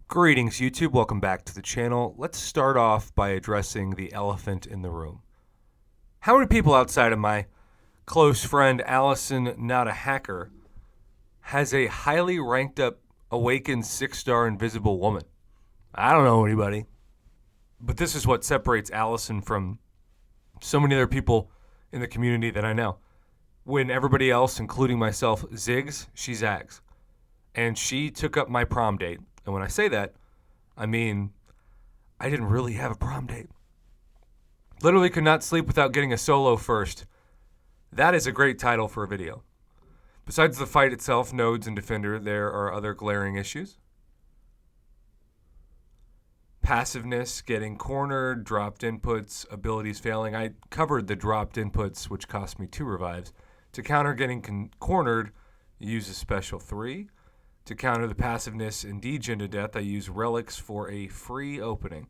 Greetings, YouTube. Welcome back to the channel. Let's start off by addressing the elephant in the room. How many people outside of my close friend Allison, not a hacker, has a highly ranked up awakened 6-star invisible woman? I don't know anybody. But this is what separates Allison from so many other people in the community that I know. When everybody else, including myself, zigs, she zags. And she took up my prom date. And when I say that, I mean, I didn't really have a prom date. Literally could not sleep without getting a solo first. That is a great title for a video. Besides the fight itself, nodes and defender, there are other glaring issues. Passiveness, getting cornered, dropped inputs, abilities failing. I covered the dropped inputs, which cost me 2 revives. To counter getting cornered, use a special 3. To counter the passiveness and degen to death, I use relics for a free opening.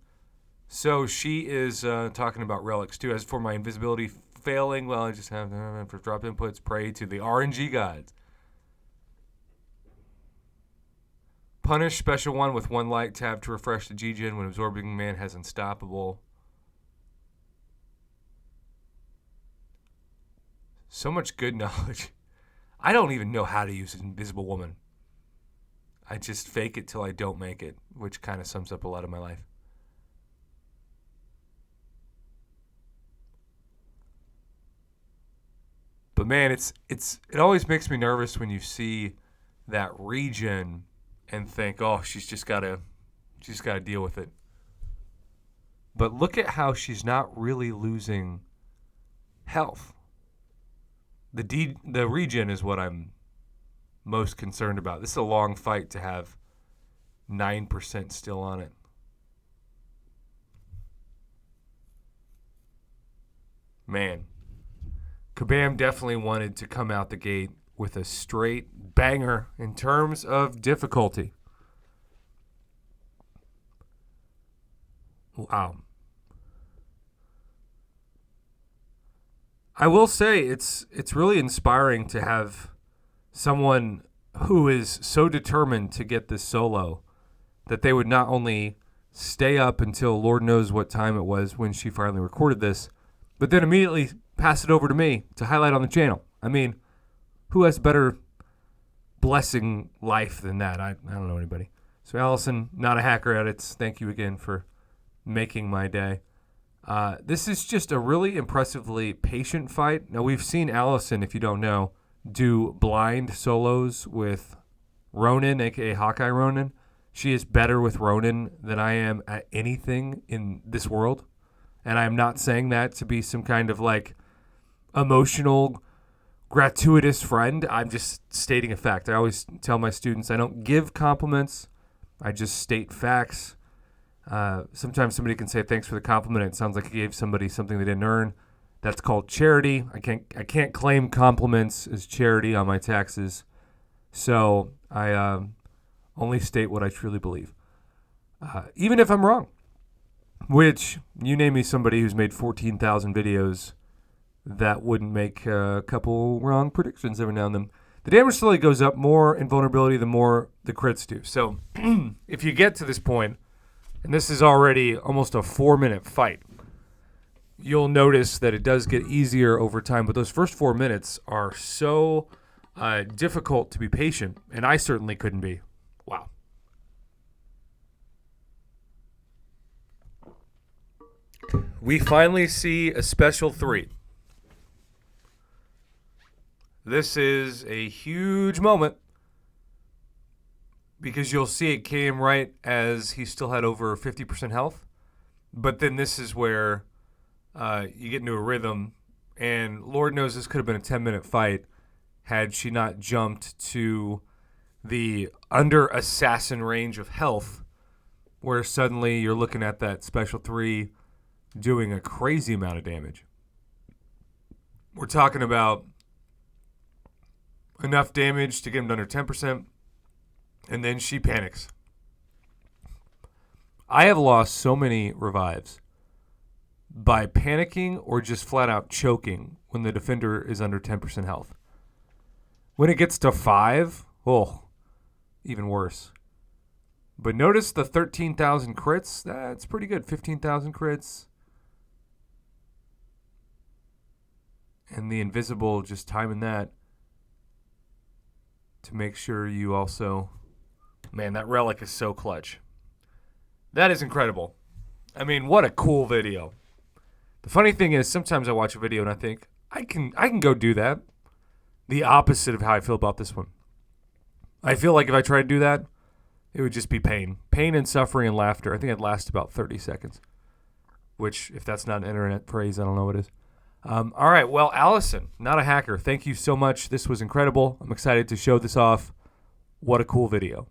So she is talking about relics too. As for my invisibility failing, well, I just have for drop inputs, pray to the RNG gods. Punish special 1 with 1 light tab to refresh the degen when absorbing man has unstoppable. So much good knowledge. I don't even know how to use an invisible woman. I just fake it till I don't make it, which kind of sums up a lot of my life. But man, it always makes me nervous when you see that region and think, oh, she's just gotta deal with it. But look at how she's not really losing health. The region is what I'm most concerned about. This is a long fight to have 9% still on it. Man, Kabam definitely wanted to come out the gate with a straight banger in terms of difficulty. Wow. I will say it's really inspiring to have someone who is so determined to get this solo that they would not only stay up until Lord knows what time it was when she finally recorded this, but then immediately pass it over to me to highlight on the channel. I mean, who has better blessing life than that? I don't know anybody. So Allison, not a hacker edits, thank you again for making my day. This is just a really impressively patient fight. Now, we've seen Allison, if you don't know, do blind solos with Ronin, aka Hawkeye Ronin. She is better with Ronin than I am at anything in this world. And I'm not saying that to be some kind of like emotional, gratuitous friend. I'm just stating a fact. I always tell my students I don't give compliments. I just state facts. Sometimes somebody can say thanks for the compliment. It sounds like I gave somebody something they didn't earn. That's called charity. I can't claim compliments as charity on my taxes. So I only state what I truly believe. Even if I'm wrong. Which, you name me somebody who's made 14,000 videos that wouldn't make a couple wrong predictions every now and then. The damage slowly goes up more in vulnerability the more the crits do. So if you get to this point, and this is already almost a 4-minute fight, you'll notice that it does get easier over time. But those first 4 minutes are so difficult to be patient, and I certainly couldn't be. Wow. We finally see a special 3. This is a huge moment because you'll see it came right as he still had over 50% health. But then this is where you get into a rhythm, and Lord knows this could have been a 10-minute fight had she not jumped to the under assassin range of health, where suddenly you're looking at that special 3 doing a crazy amount of damage. We're talking about enough damage to get him to under 10%, and then she panics. I have lost so many revives by panicking or just flat out choking when the defender is under 10% health. When it gets to 5, oh, even worse. But notice the 13,000 crits. That's pretty good. 15,000 crits. And the invisible, just timing that to make sure you also... Man, that relic is so clutch. That is incredible. I mean, what a cool video. The funny thing is, sometimes I watch a video and I think, I can go do that. The opposite of how I feel about this one. I feel like if I try to do that, it would just be pain. Pain and suffering and laughter. I think it'd last about 30 seconds. Which, if that's not an internet phrase, I don't know what is. All right, well, Allison, not a hacker, thank you so much. This was incredible. I'm excited to show this off. What a cool video.